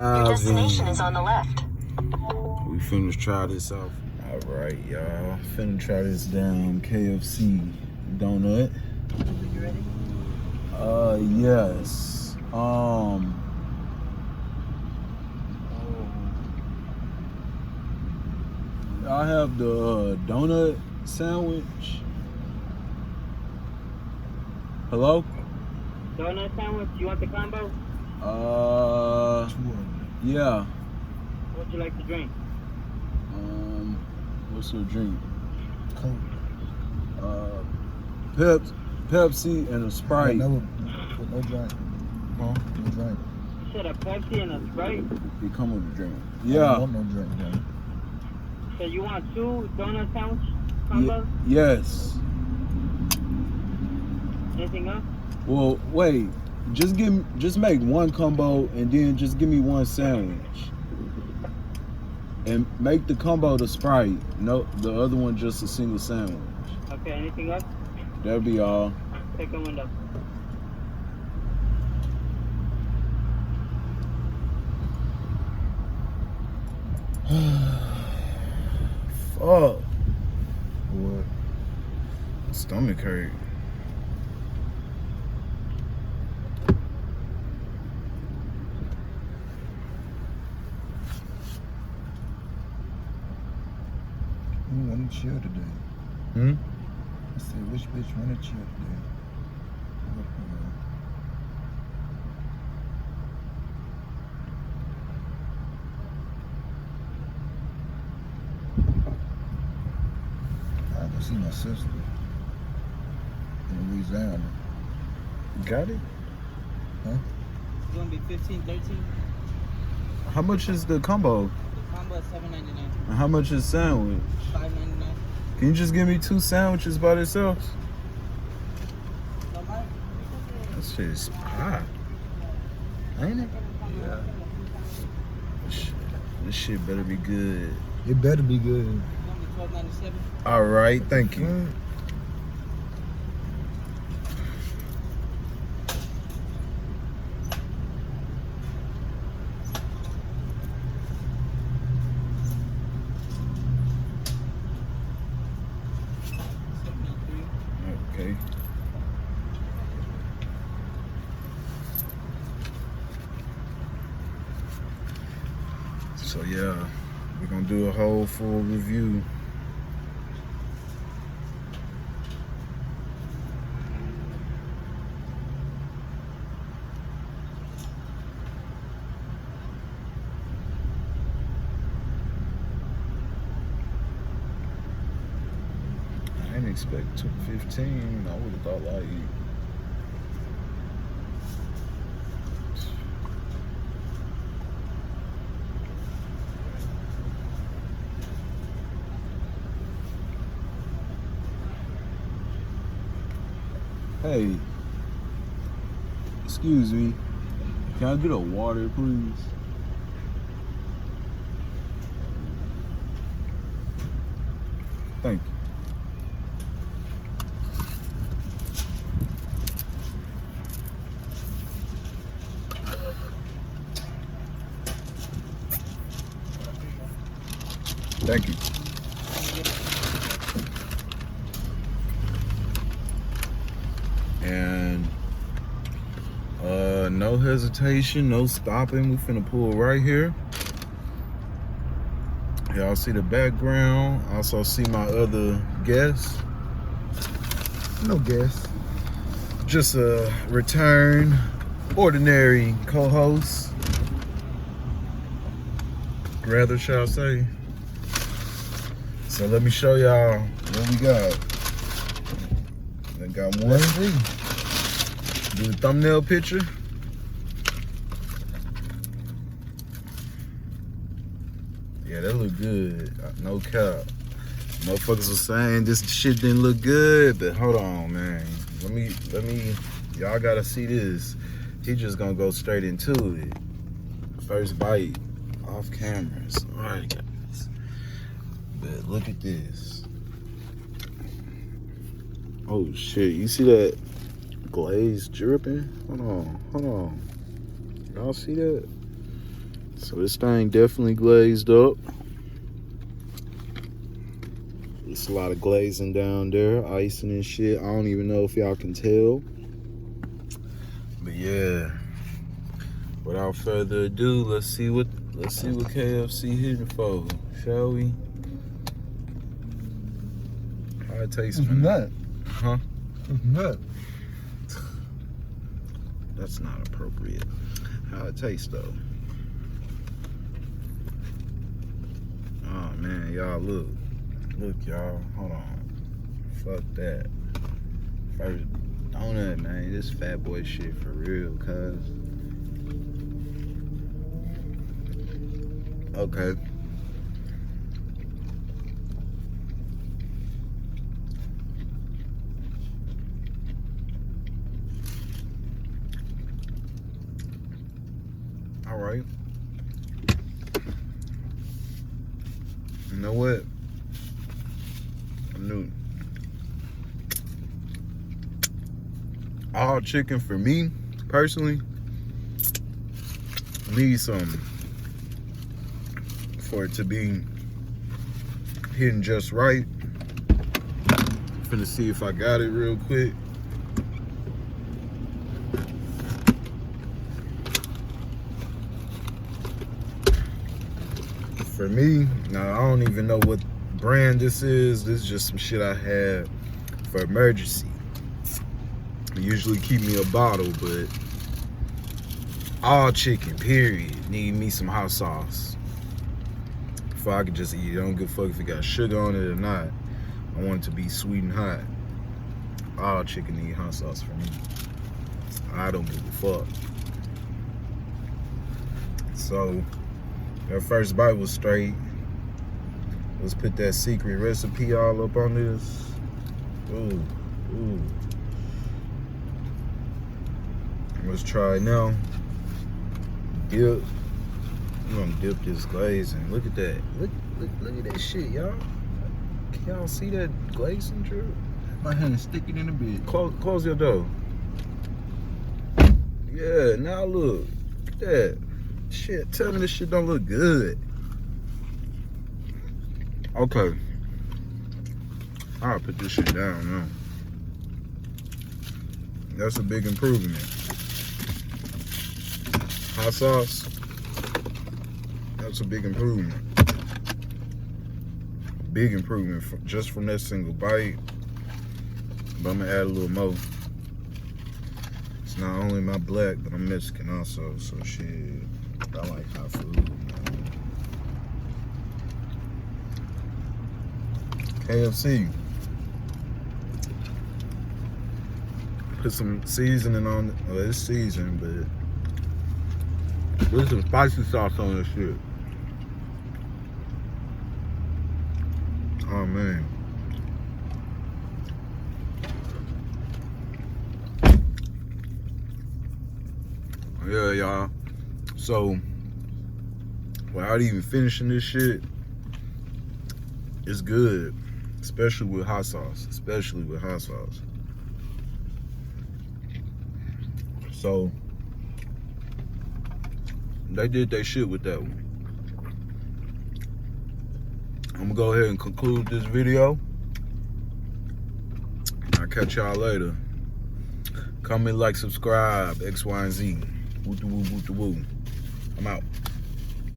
Your destination is on the left. We finna try this out. All right, y'all. Finna try this damn KFC donut. You ready? Yes. I have the donut sandwich. Hello? Donut sandwich, you want the combo? Yeah. What would you like to drink? What's your drink? Coke. Pepsi and a Sprite. No drink. Huh? No drink. You said a Pepsi and a Sprite? It come with a drink. I Yeah. don't want no drink, man. So you want 2 donut sandwich combos? Yes. Anything else? Well, wait. Just make one combo and then just give me one sandwich. And make the combo the Sprite. No, the other one just a single sandwich. Okay, anything else? That'll be all. Take a window. Fuck. What? Stomach hurt. Who wanna chill today? I said, which bitch wanna chill today? I can see my sister in Louisiana. Got it? It's gonna be 15, 13. How much is the combo? The combo is $7.99. And how much is sandwich? $5.99. Can you just give me 2 sandwiches by themselves? No mind? That shit is hot. Ain't it? Yeah. This shit better be good. It better be good. It's gonna be $12.97. All right, thank you. Okay. So yeah, we're gonna do a whole full review. I didn't expect 215. I would have thought like hey, excuse me. Can I get a water, please? Thank you. Thank you. And no hesitation, no stopping. We finna pull right here. Y'all see the background. Also see my other guests. No guess. Just a return, ordinary co-host. Rather, shall I say. So let me show y'all what we got. I got one. Let's see. Do the thumbnail picture. Yeah, that look good. No cap. Motherfuckers was saying this shit didn't look good, but hold on, man. Let me. Y'all gotta see this. He just gonna go straight into it. First bite, off cameras. All right, guys. But look at this. Oh shit! You see that glaze dripping? Hold on. Y'all see that? So this thing definitely glazed up. It's a lot of glazing down there, icing and shit. I don't even know if y'all can tell. But yeah, without further ado, let's see what KFC hitting for, shall we? How it tastes, It's man? nut. Huh? It's nut. That's not appropriate. How it tastes though? Oh man, y'all look, y'all. Hold on. Fuck that. First donut, man. This fat boy shit for real, cuz. Okay. All right. You know what? I'm new. All chicken for me, personally, needs some for it to be hitting just right. Finna see if I got it real quick. For me, now I don't even know what brand this is. This is just some shit I had for emergency. I usually keep me a bottle, but all chicken, period, need me some hot sauce before I can just eat it. I don't give a fuck if it got sugar on it or not. I want it to be sweet and hot. All chicken need hot sauce for me. I don't give a fuck. So that first bite was straight. Let's put that secret recipe all up on this. Ooh, ooh. Let's try it now. Dip. I'm gonna dip this glazing. Look at that. Look at that shit, y'all. Can y'all see that glazing drip? My hand stick it in a bit. Close your door. Yeah, now look. Look at that. Shit, tell me this shit don't look good. Okay. I'll put this shit down now. That's a big improvement. Hot sauce. That's a big improvement. Big improvement just from that single bite. But I'm gonna add a little more. It's not only my black, but I'm Mexican also, so shit. I like hot food, man. KFC. Put some seasoning on it. Well, it's seasoned, but put some spicy sauce on this shit. Oh man. Yeah, y'all. So, without even finishing this shit, it's good. Especially with hot sauce. Especially with hot sauce. So, they did their shit with that one. I'm gonna go ahead and conclude this video. I'll catch y'all later. Comment, like, subscribe, X, Y, and Z. Woo, woo, woo, woo. I'm out.